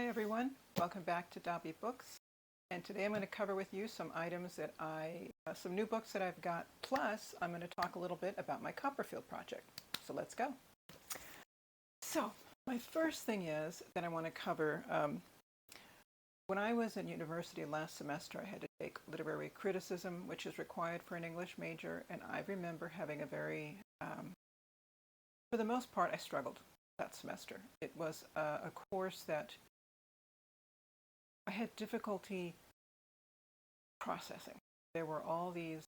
Hi everyone, welcome back to Dobby Books, and today I'm going to cover with you some items that some new books that I've got, plus I'm going to talk a little bit about my Copperfield project. So let's go. So my first thing is that I want to cover, when I was in university last semester I had to take literary criticism, which is required for an English major, and I remember having a very, for the most part I struggled that semester. It was a course that I had difficulty processing. There were all these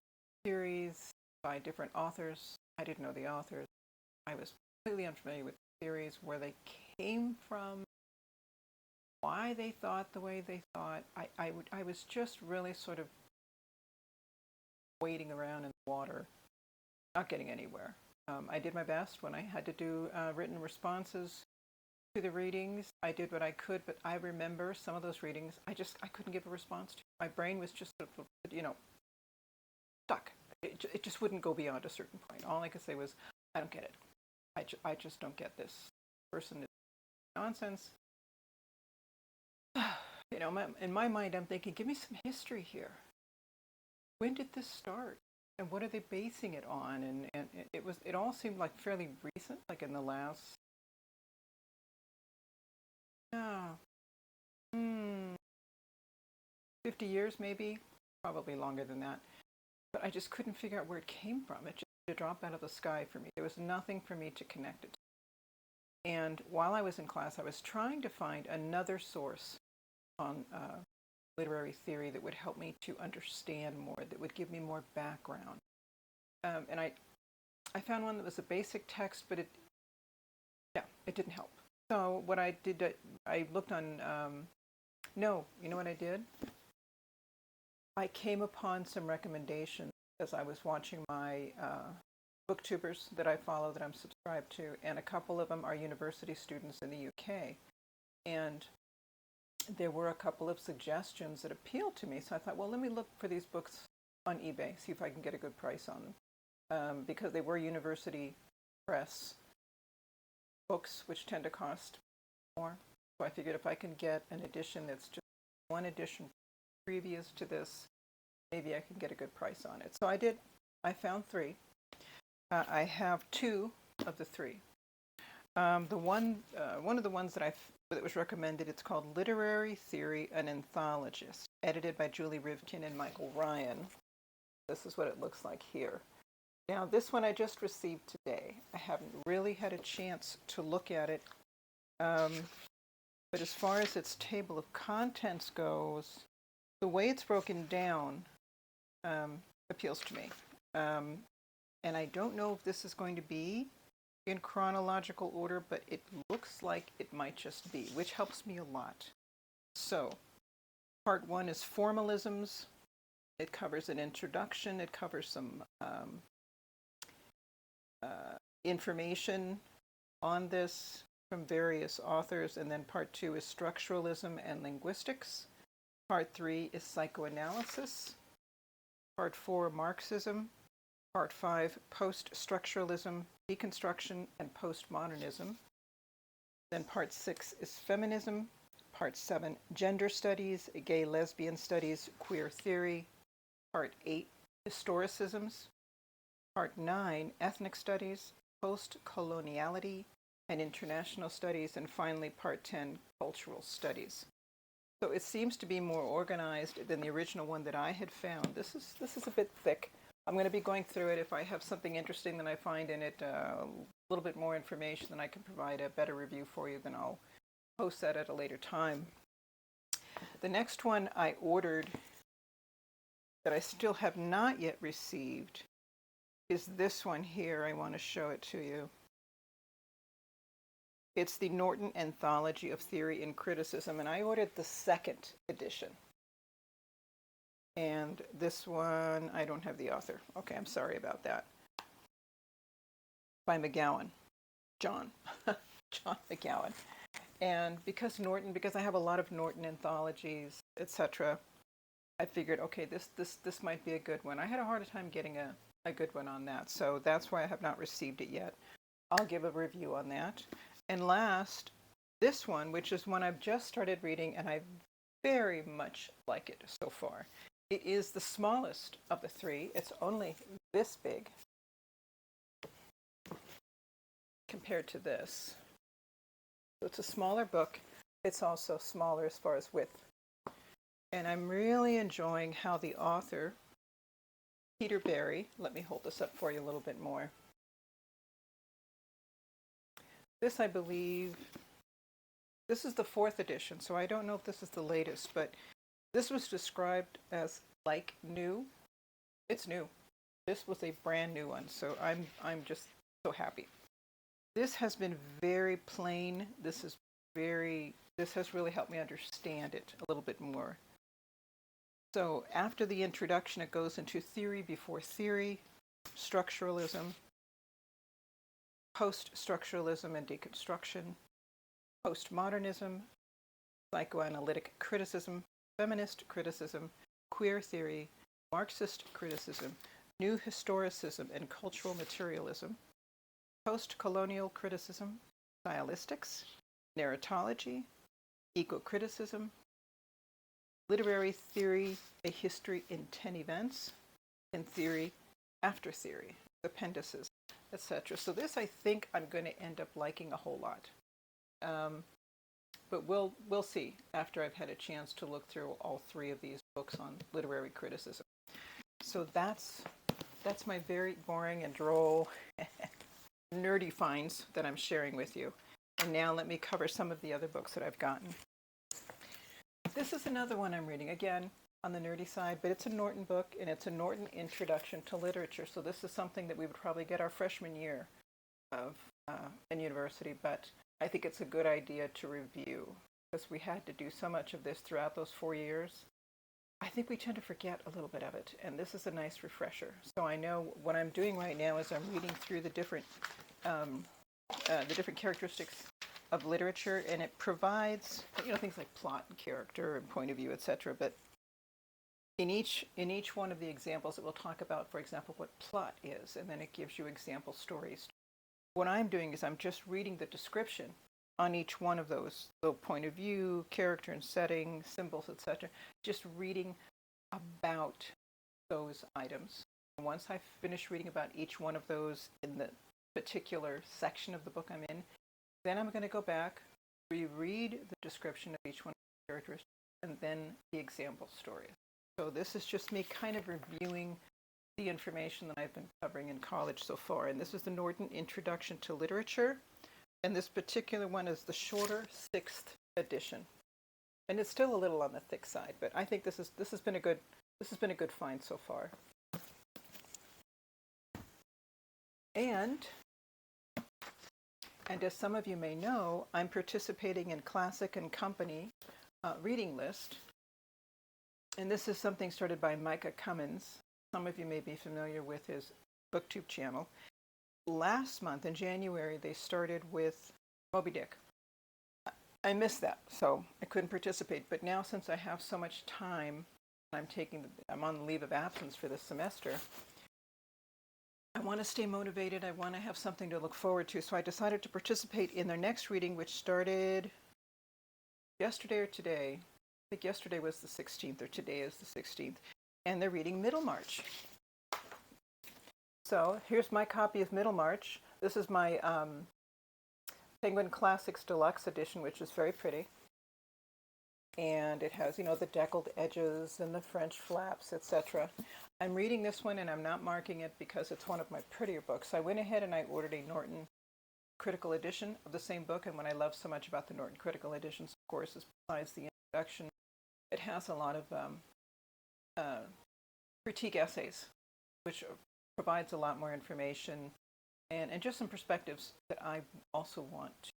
theories by different authors. I didn't know the authors. I was completely unfamiliar with theories, where they came from, why they thought the way they thought. I was just really sort of wading around in the water, not getting anywhere. I did my best when I had to do written responses to the readings. I did what I could, but I remember some of those readings I couldn't give a response to. My brain was just, stuck. It just wouldn't go beyond a certain point. All I could say was, I don't get it. I just don't get this. Person is nonsense. In my mind I'm thinking, give me some history here. When did this start? And what are they basing it on? And it all seemed like fairly recent, like in the last 50 years maybe, probably longer than that. But I just couldn't figure out where it came from. It just dropped out of the sky for me. There was nothing for me to connect it to. And while I was in class, I was trying to find another source on literary theory that would help me to understand more, that would give me more background. And I found one that was a basic text, but it didn't help. So what I did, I looked on, you know what I did? I came upon some recommendations as I was watching my booktubers that I follow, that I'm subscribed to, and a couple of them are university students in the UK. And there were a couple of suggestions that appealed to me, so I thought, well, let me look for these books on eBay, see if I can get a good price on them, because they were university press books, which tend to cost more. So I figured if I can get an edition that's just one edition previous to this, maybe I can get a good price on it. So I did. I found 3. I have 2 of the 3. One of the ones that was recommended, it's called Literary Theory, an Anthologist, edited by Julie Rivkin and Michael Ryan. This is what it looks like here. Now, this one I just received today. I haven't really had a chance to look at it. But as far as its table of contents goes, the way it's broken down appeals to me. And I don't know if this is going to be in chronological order, but it looks like it might just be, which helps me a lot. So, part 1 is formalisms. It covers an introduction. It covers some information on this from various authors. And then part 2 is structuralism and linguistics. Part 3 is psychoanalysis. Part 4, Marxism. Part 5, post-structuralism, deconstruction, and postmodernism. Then part 6 is feminism. Part 7, gender studies, gay lesbian studies, queer theory. Part 8, historicisms. Part 9, ethnic studies, post-coloniality, and international studies. And finally, part 10, cultural studies. So it seems to be more organized than the original one that I had found. This is a bit thick. I'm going to be going through it. If I have something interesting that I find in it, a little bit more information, then I can provide a better review for you, then I'll post that at a later time. The next one I ordered that I still have not yet received is this one here. I want to show it to you. It's the Norton Anthology of Theory and Criticism, and I ordered the 2nd edition. And this one, I don't have the author. Okay, I'm sorry about that. By McGowan. John McGowan. And because I have a lot of Norton anthologies, etc., I figured, okay, this might be a good one. I had a harder time getting a good one on that, so that's why I have not received it yet. I'll give a review on that. And last, this one, which is one I've just started reading, and I very much like it so far. It is the smallest of the three. It's only this big compared to this. So it's a smaller book. It's also smaller as far as width. And I'm really enjoying how the author, Peter Berry, let me hold this up for you a little bit more. This, I believe, this is the 4th edition, so I don't know if this is the latest, but this was described as like new. It's new. This was a brand new one, so I'm just so happy. This has been very plain. This has really helped me understand it a little bit more. So after the introduction, it goes into theory before theory, structuralism, post-structuralism and deconstruction, postmodernism, psychoanalytic criticism, feminist criticism, queer theory, Marxist criticism, new historicism and cultural materialism, post-colonial criticism, stylistics, narratology, eco-criticism, literary theory, a history in 10 events, and theory after theory, appendices, etc. So this, I think I'm going to end up liking a whole lot. But we'll see after I've had a chance to look through all 3 of these books on literary criticism. So that's my very boring and droll nerdy finds that I'm sharing with you. And now let me cover some of the other books that I've gotten. This is another one I'm reading, again, on the nerdy side, but it's a Norton book, and it's a Norton Introduction to Literature. So this is something that we would probably get our freshman year of in university, but I think it's a good idea to review because we had to do so much of this throughout those 4 years. I think we tend to forget a little bit of it, and this is a nice refresher. So I know what I'm doing right now is I'm reading through the different characteristics of literature, and it provides, things like plot and character and point of view, etc. But in each one of the examples, it will talk about, for example, what plot is, and then it gives you example stories. What I'm doing is I'm just reading the description on each one of those, the point of view, character and setting, symbols, etc. Just reading about those items. And once I finish reading about each one of those in the particular section of the book I'm in, then I'm going to go back, reread the description of each one of the characters, and then the example stories. So this is just me kind of reviewing the information that I've been covering in college so far. And this is the Norton Introduction to Literature. And this particular one is the shorter 6th edition. And it's still a little on the thick side, but I think this has been a good find so far. And as some of you may know, I'm participating in Classic and Company reading list. And this is something started by Micah Cummins. Some of you may be familiar with his BookTube channel. Last month in January, they started with Moby Dick. I missed that, so I couldn't participate. But now, since I have so much time, I'm on leave of absence for this semester, I want to stay motivated. I want to have something to look forward to. So I decided to participate in their next reading, which started yesterday or today. I think yesterday was the 16th, or today is the 16th. And they're reading Middlemarch. So here's my copy of Middlemarch. This is my Penguin Classics Deluxe edition, which is very pretty. And it has, the deckled edges and the French flaps, etc. I'm reading this one, and I'm not marking it because it's one of my prettier books. I went ahead and I ordered a Norton Critical Edition of the same book, and what I love so much about the Norton Critical Editions, of course, is besides the introduction, it has a lot of critique essays, which provides a lot more information and just some perspectives that I also want to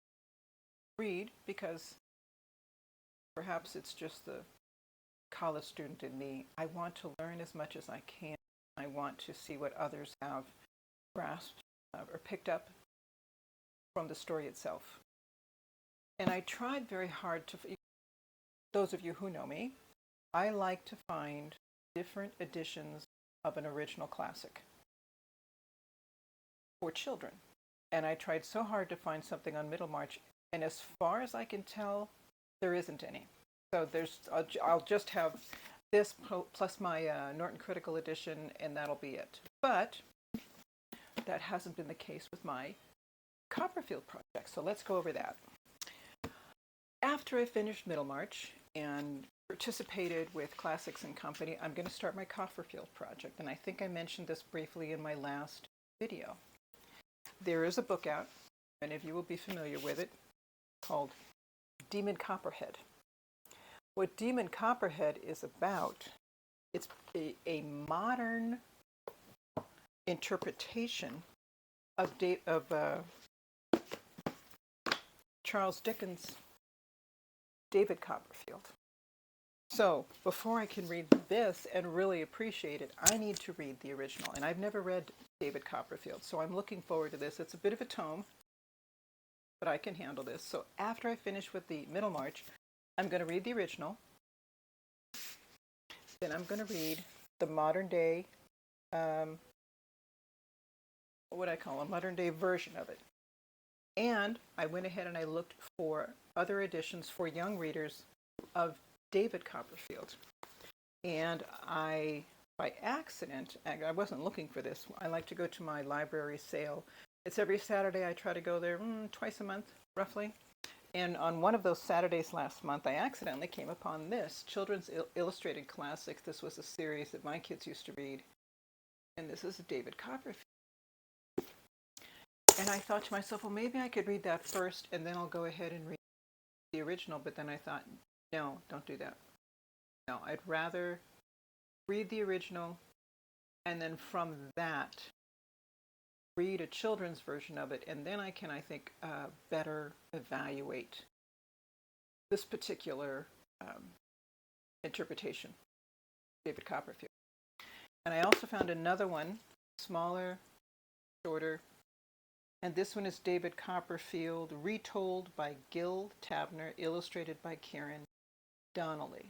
read, because perhaps it's just the college student in me. I want to learn as much as I can. I want to see what others have grasped or picked up from the story itself. And I tried very hard to, those of you who know me, I like to find different editions of an original classic for children. And I tried so hard to find something on Middlemarch And as far as I can tell, there isn't any. So I'll just have this plus my Norton Critical Edition, and that'll be it. But that hasn't been the case with my Copperfield project. So let's go over that. After I finished Middlemarch and participated with Classics and Company, I'm going to start my Copperfield project. And I think I mentioned this briefly in my last video. There is a book out, many of you will be familiar with it, called Demon Copperhead. What Demon Copperhead is about, it's a modern interpretation of Charles Dickens' David Copperfield. So before I can read this and really appreciate it, I need to read the original. And I've never read David Copperfield, so I'm looking forward to this. It's a bit of a tome, but I can handle this. So after I finish with the Middlemarch, I'm going to read the original. Then I'm going to read the modern day, what would I call a modern day version of it. And I went ahead and I looked for other editions for young readers of David Copperfield. And by accident, I wasn't looking for this. I like to go to my library sale. It's every Saturday. I try to go there twice a month, roughly. And on one of those Saturdays last month, I accidentally came upon this, Children's Illustrated Classics. This was a series that my kids used to read. And this is David Copperfield. And I thought to myself, well, maybe I could read that first, and then I'll go ahead and read the original. But then I thought, no, don't do that. No, I'd rather read the original, and then from that, read a children's version of it, and then I can, I think, better evaluate this particular interpretation, David Copperfield. And I also found another one, smaller, shorter, and this one is David Copperfield, retold by Gil Tabner, illustrated by Karen Donnelly.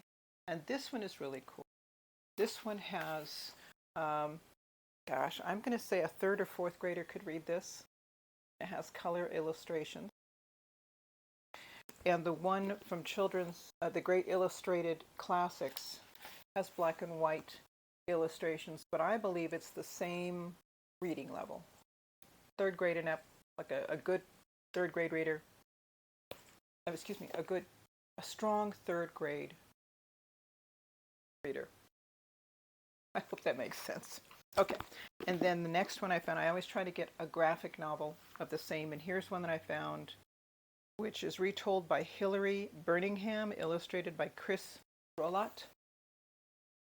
And this one is really cool. This one has, gosh, I'm going to say a third or fourth grader could read this. It has color illustrations. And the one from children's, the Great Illustrated Classics, has black and white illustrations, but I believe it's the same reading level. Third grade and up, like a good third grade reader, a strong third grade reader. I hope that makes sense. Okay, and then the next one I found, I always try to get a graphic novel of the same, and here's one that I found, which is retold by Hilary Birmingham, illustrated by Chris Rolott.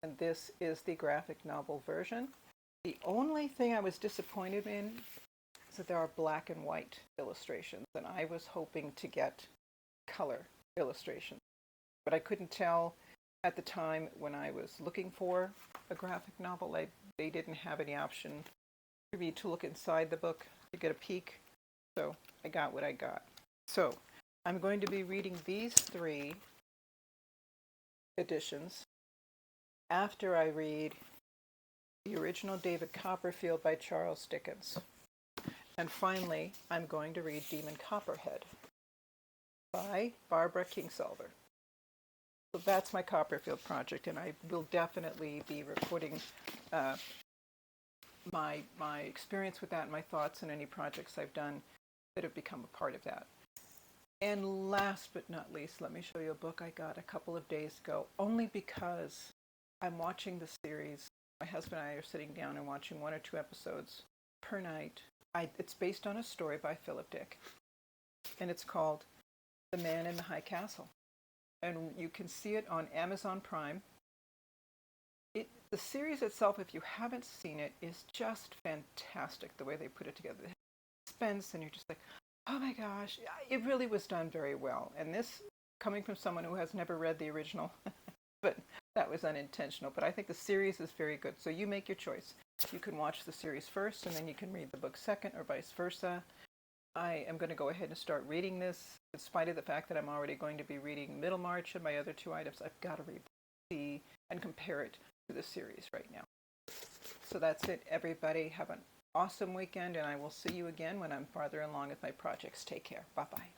And this is the graphic novel version. The only thing I was disappointed in is that there are black and white illustrations, and I was hoping to get color illustrations. But I couldn't tell at the time when I was looking for a graphic novel. They didn't have any option for me to look inside the book to get a peek, so I got what I got. So I'm going to be reading these three editions after I read the original David Copperfield by Charles Dickens. And finally, I'm going to read Demon Copperhead by Barbara Kingsolver. So that's my Copperfield project, and I will definitely be reporting my experience with that and my thoughts and any projects I've done that have become a part of that. And last but not least, let me show you a book I got a couple of days ago, only because I'm watching the series. My husband and I are sitting down and watching 1 or 2 episodes per night. It's based on a story by Philip Dick, and it's called The Man in the High Castle. And you can see it on Amazon Prime. The series itself, if you haven't seen it, is just fantastic the way they put it together. The suspense, and you're just like, oh my gosh, it really was done very well. And this, coming from someone who has never read the original, but that was unintentional. But I think the series is very good. So you make your choice. You can watch the series first, and then you can read the book second, or vice versa. I am going to go ahead and start reading this, in spite of the fact that I'm already going to be reading Middlemarch and my other 2 items. I've got to read the and compare it to the series right now. So that's it, everybody. Have an awesome weekend, and I will see you again when I'm farther along with my projects. Take care. Bye-bye.